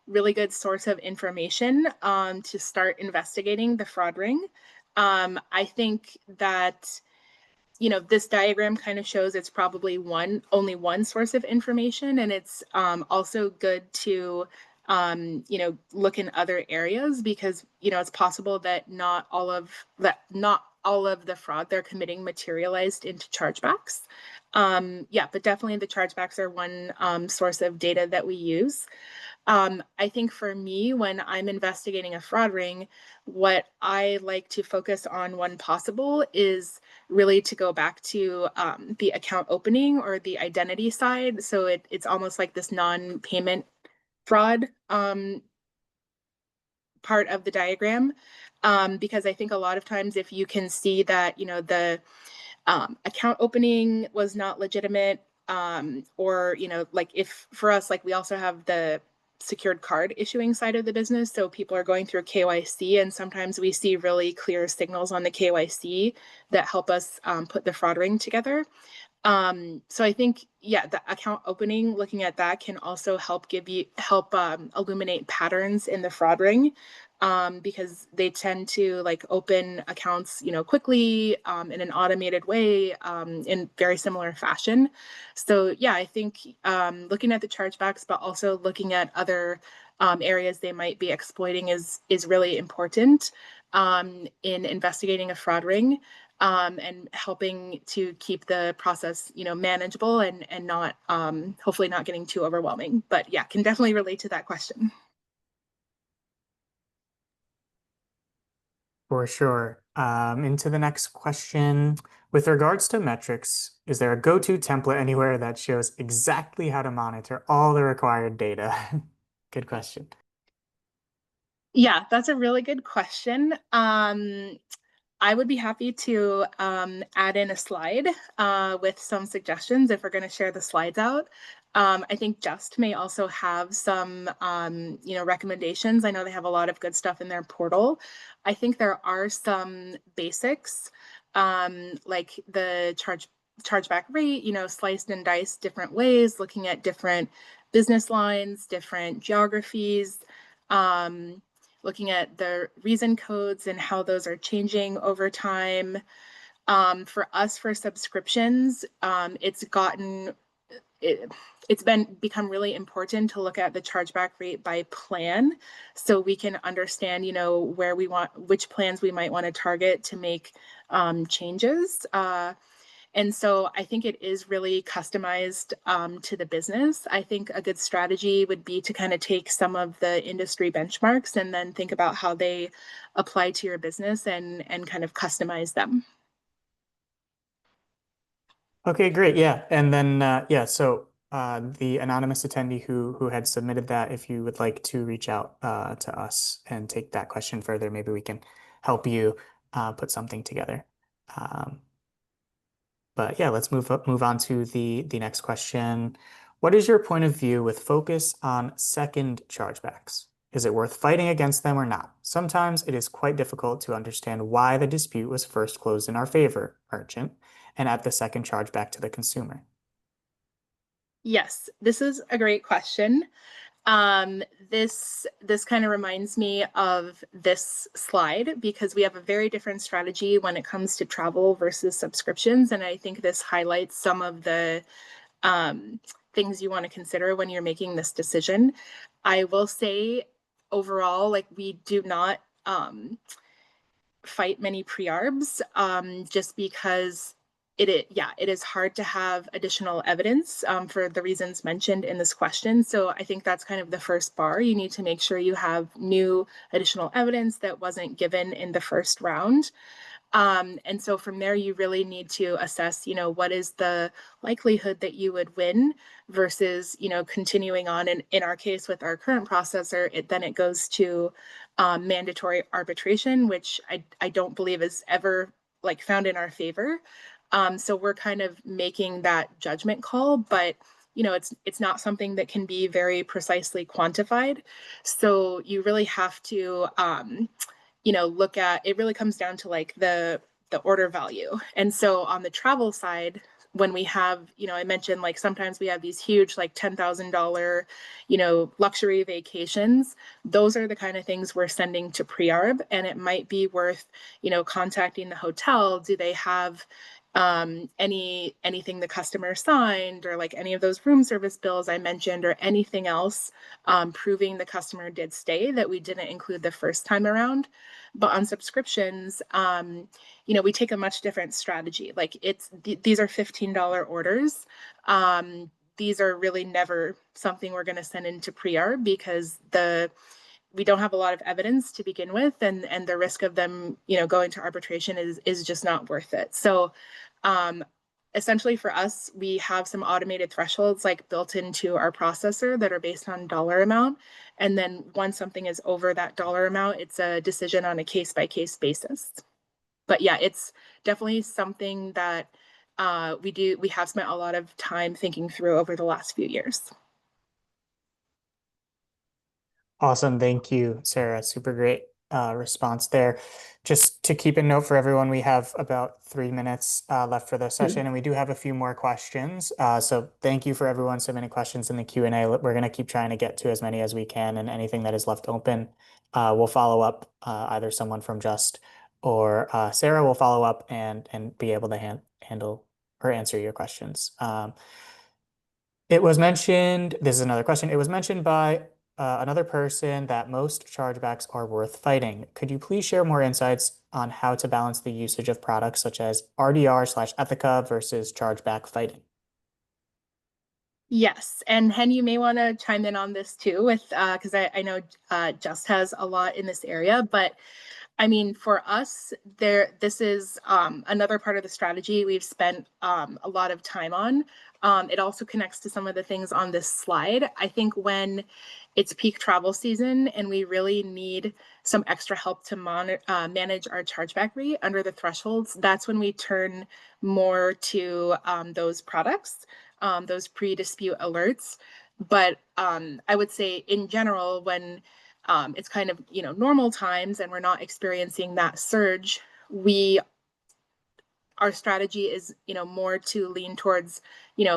S2: really good source of information to start investigating the fraud ring. I think that this diagram kind of shows it's probably only one source of information, and it's also good to look in other areas because it's possible that not all of the fraud they're committing materialized into chargebacks. Yeah, but definitely the chargebacks are one source of data that we use. I think for me, when I'm investigating a fraud ring, what I like to focus on when possible is really to go back to the account opening or the identity side. So it's almost like this non-payment fraud part of the diagram. Because I think a lot of times if you can see that, the account opening was not legitimate, or, like if for us, like we also have the secured card issuing side of the business. So people are going through KYC, and sometimes we see really clear signals on the KYC that help us put the fraud ring together. So I think, yeah, the account opening, looking at that can also help illuminate patterns in the fraud ring, because they tend to like open accounts, quickly, in an automated way, in very similar fashion. So yeah, I think looking at the chargebacks, but also looking at other areas they might be exploiting is really important in investigating a fraud ring. And helping to keep the process, manageable and not hopefully not getting too overwhelming. But yeah, can definitely relate to that question.
S1: For sure. Into the next question. With regards to metrics, is there a go-to template anywhere that shows exactly how to monitor all the required data? Good question.
S2: Yeah, that's a really good question. I would be happy to add in a slide with some suggestions if we're going to share the slides out. I think Justt may also have some, recommendations. I know they have a lot of good stuff in their portal. I think there are some basics, like the chargeback rate, sliced and diced different ways, looking at different business lines, different geographies. Looking at the reason codes and how those are changing over time. For us, for subscriptions, it's become really important to look at the chargeback rate by plan, so we can understand, which plans we might want to target to make changes. And so I think it is really customized to the business. I think a good strategy would be to kind of take some of the industry benchmarks and then think about how they apply to your business and kind of customize them.
S1: Okay, great. Yeah. And then yeah, so the anonymous attendee who had submitted that, if you would like to reach out to us and take that question further, maybe we can help you put something together. But yeah, let's move on to the next question. What is your point of view with focus on second chargebacks? Is it worth fighting against them or not? Sometimes it is quite difficult to understand why the dispute was first closed in our favor, merchant, and at the second chargeback to the consumer.
S2: Yes, this is a great question. This kind of reminds me of this slide because we have a very different strategy when it comes to travel versus subscriptions. And I think this highlights some of the things you want to consider when you're making this decision. I will say overall, like we do not fight many pre-arbs just because it is hard to have additional evidence for the reasons mentioned in this question. So I think that's kind of the first bar. You need to make sure you have new additional evidence that wasn't given in the first round. And so from there, you really need to assess, what is the likelihood that you would win versus, continuing on. And in our case with our current processor, it goes to mandatory arbitration, which I don't believe is ever like found in our favor. So we're kind of making that judgment call, but it's not something that can be very precisely quantified. So you really have to look at, it really comes down to like the order value. And so on the travel side, when we have, I mentioned like sometimes we have these huge like $10,000, luxury vacations. Those are the kind of things we're sending to pre-arb, and it might be worth, contacting the hotel. Do they have anything the customer signed, or like any of those room service bills I mentioned, or anything else proving the customer did stay that we didn't include the first time around. But on subscriptions, we take a much different strategy. Like these are $15 orders. These are really never something we're going to send into pre-arb because we don't have a lot of evidence to begin with, and the risk of them, going to arbitration is just not worth it. So essentially for us, we have some automated thresholds like built into our processor that are based on dollar amount. And then once something is over that dollar amount, it's a decision on a case-by-case basis. But yeah, it's definitely something that we have spent a lot of time thinking through over the last few years.
S1: Awesome. Thank you, Sarah. Super great response there. Just to keep a note for everyone, we have about 3 minutes left for the session, and we do have a few more questions. So thank you for everyone submitting questions in the Q&A. We're going to keep trying to get to as many as we can, and anything that is left open, we'll follow up. Either someone from Justt or Sarah will follow up and be able to handle or answer your questions. It was mentioned, this is another question. It was mentioned by another person that most chargebacks are worth fighting. Could you please share more insights on how to balance the usage of products such as RDR/Ethica versus chargeback fighting?
S2: Yes, and Hen, you may want to chime in on this too, with because I know Justt has a lot in this area, but I mean, for us, this is another part of the strategy we've spent a lot of time on. It also connects to some of the things on this slide. I think when it's peak travel season and we really need some extra help to manage our chargeback rate under the thresholds, that's when we turn more to those products, those pre-dispute alerts. But I would say in general, when it's kind of, normal times and we're not experiencing that surge, our strategy is, more to lean towards,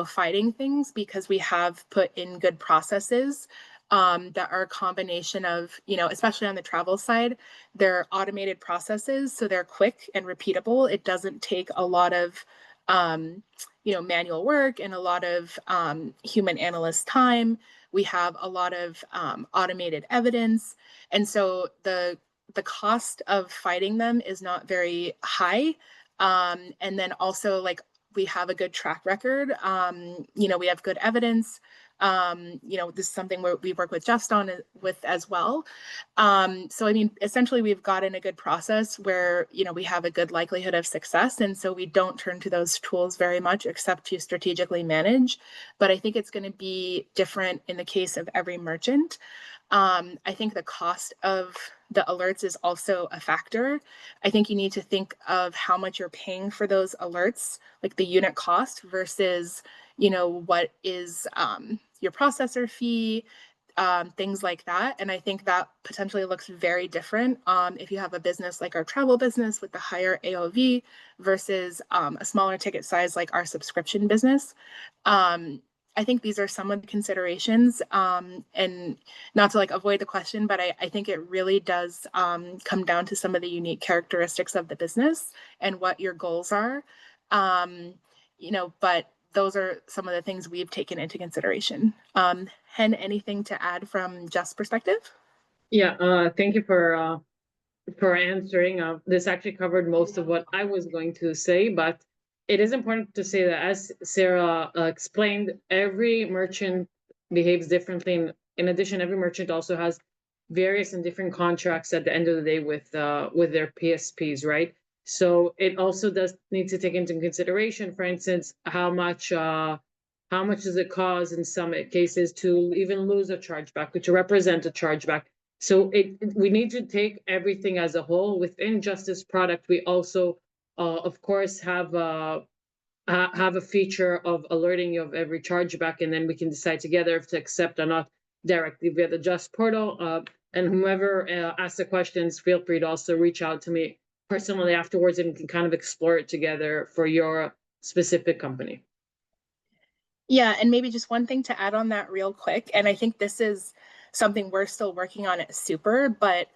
S2: fighting things, because we have put in good processes that are a combination of, especially on the travel side, they're automated processes. So they're quick and repeatable. It doesn't take a lot of, manual work and a lot of human analyst time. We have a lot of automated evidence. And so the cost of fighting them is not very high. And then also, like, we have a good track record. We have good evidence. This is something we work with Justt on with as well. So, I mean, essentially, we've gotten a good process where, we have a good likelihood of success. And so we don't turn to those tools very much except to strategically manage. But I think it's going to be different in the case of every merchant. I think the cost of the alerts is also a factor. I think you need to think of how much you're paying for those alerts, like the unit cost versus, what is your processor fee, things like that. And I think that potentially looks very different if you have a business like our travel business with the higher AOV versus a smaller ticket size like our subscription business. I think these are some of the considerations, and not to like avoid the question, but I think it really does come down to some of the unique characteristics of the business and what your goals are. But those are some of the things we've taken into consideration. Hen, anything to add from Justt's perspective?
S3: Yeah, thank you for answering. This actually covered most of what I was going to say, but it is important to say that, as Sarah explained, every merchant behaves differently. In addition, every merchant also has various and different contracts at the end of the day with their PSPs, right? So it also does need to take into consideration, for instance, how much does it cost in some cases to even lose a chargeback, to represent a chargeback. So we need to take everything as a whole. Within Justice product, we also, of course, have a feature of alerting you of every chargeback, and then we can decide together if to accept or not directly via the Justt portal. And whomever asks the questions, feel free to also reach out to me personally afterwards, and we can kind of explore it together for your specific company.
S2: Yeah, and maybe just one thing to add on that real quick, and I think this is something we're still working on at Super, but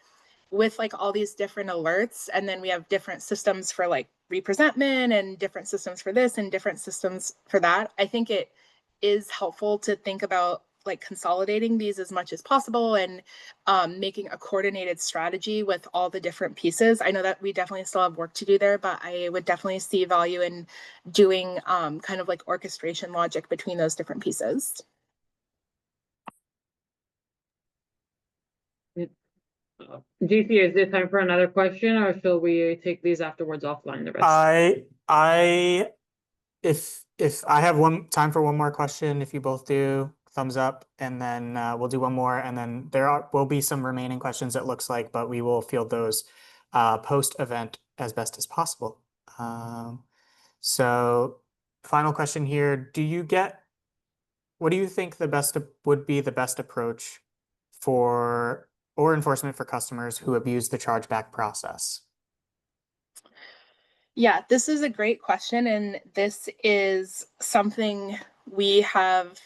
S2: with like all these different alerts, and then we have different systems for like representment and different systems for this and different systems for that. I think it is helpful to think about like consolidating these as much as possible and making a coordinated strategy with all the different pieces. I know that we definitely still have work to do there, but I would definitely see value in doing kind of like orchestration logic between those different pieces.
S3: GC, is it time for another question, or shall we take these afterwards offline, the rest?
S1: If I have time for one more question, if you both do, thumbs up, and then we'll do one more, and then will be some remaining questions, it looks like, but we will field those post-event as best as possible. So final question here, what do you think would be the best approach for or enforcement for customers who abuse the chargeback process?
S2: Yeah, this is a great question, and this is something we have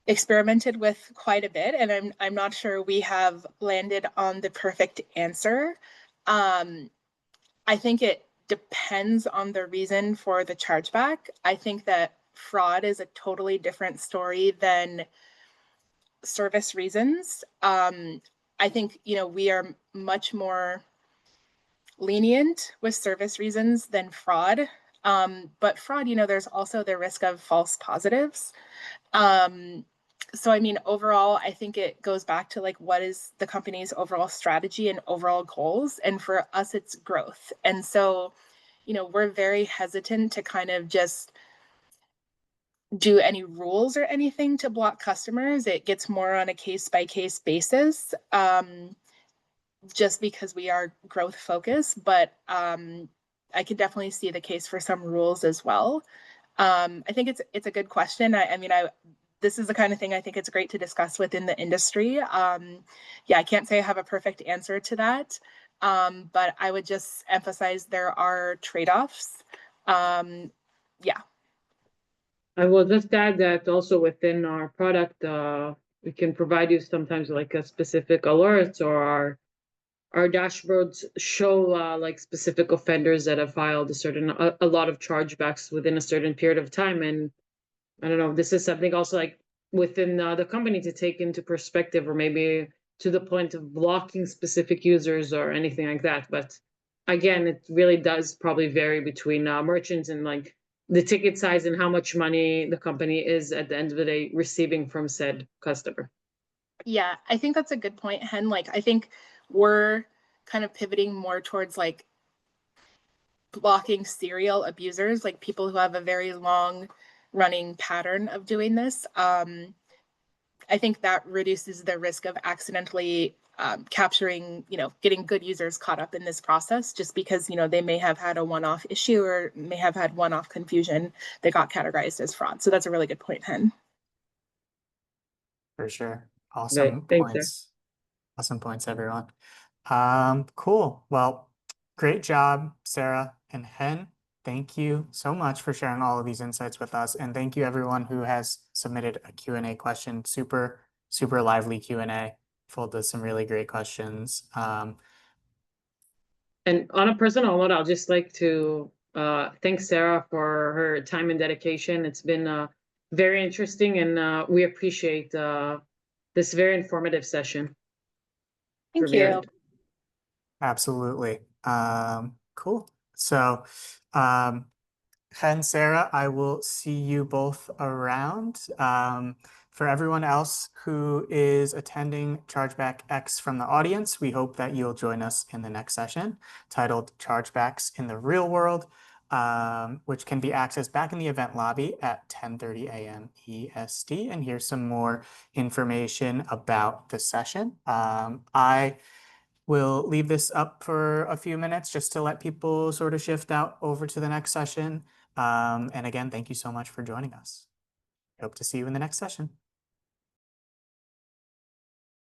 S2: experimented with quite a bit, and I'm not sure we have landed on the perfect answer. I think it depends on the reason for the chargeback. I think that fraud is a totally different story than service reasons. I think, we are much more lenient with service reasons than fraud. But fraud, there's also the risk of false positives. So, I mean, overall, I think it goes back to like, what is the company's overall strategy and overall goals? And for us, it's growth. And so, we're very hesitant to kind of just do any rules or anything to block customers. It gets more on a case by case basis, just because we are growth focused. But I could definitely see the case for some rules as well. I think it's a good question. I mean, this is the kind of thing I think it's great to discuss within the industry. Yeah, I can't say I have a perfect answer to that, but I would just emphasize there are trade-offs. Yeah.
S3: I will just add that also within our product, we can provide you sometimes like a specific alerts, or our dashboards show like specific offenders that have filed a lot of chargebacks within a certain period of time. And I don't know, this is something also like within the company to take into perspective, or maybe to the point of blocking specific users or anything like that. But again, it really does probably vary between merchants and like the ticket size and how much money the company is at the end of the day receiving from said customer.
S2: Yeah, I think that's a good point, Hen. Like, I think we're kind of pivoting more towards like blocking serial abusers, like people who have a very long running pattern of doing this. I think that reduces the risk of accidentally capturing, getting good users caught up in this process, just because, they may have had a one-off issue or may have had one-off confusion that got categorized as fraud. So that's a really good point, Hen.
S1: For sure.
S3: Right.
S1: Awesome
S3: Thanks,
S1: points. Awesome points, everyone. Cool. Well, great job, Sarah and Hen. Thank you so much for sharing all of these insights with us. And thank you everyone who has submitted a Q&A question. Super, super lively Q&A, full of some really great questions.
S3: And on a personal note, I'll just like to thank Sarah for her time and dedication. It's been very interesting, and we appreciate this very informative session.
S2: Thank you.
S1: Absolutely. Cool. So Chen, Sarah, I will see you both around. For everyone else who is attending Chargeback X from the audience, we hope that you'll join us in the next session titled Chargebacks in the Real World, which can be accessed back in the event lobby at 10:30 a.m. EST. And here's some more information about the session. I will leave this up for a few minutes just to let people sort of shift out over to the next session. And again, thank you so much for joining us. Hope to see you in the next session.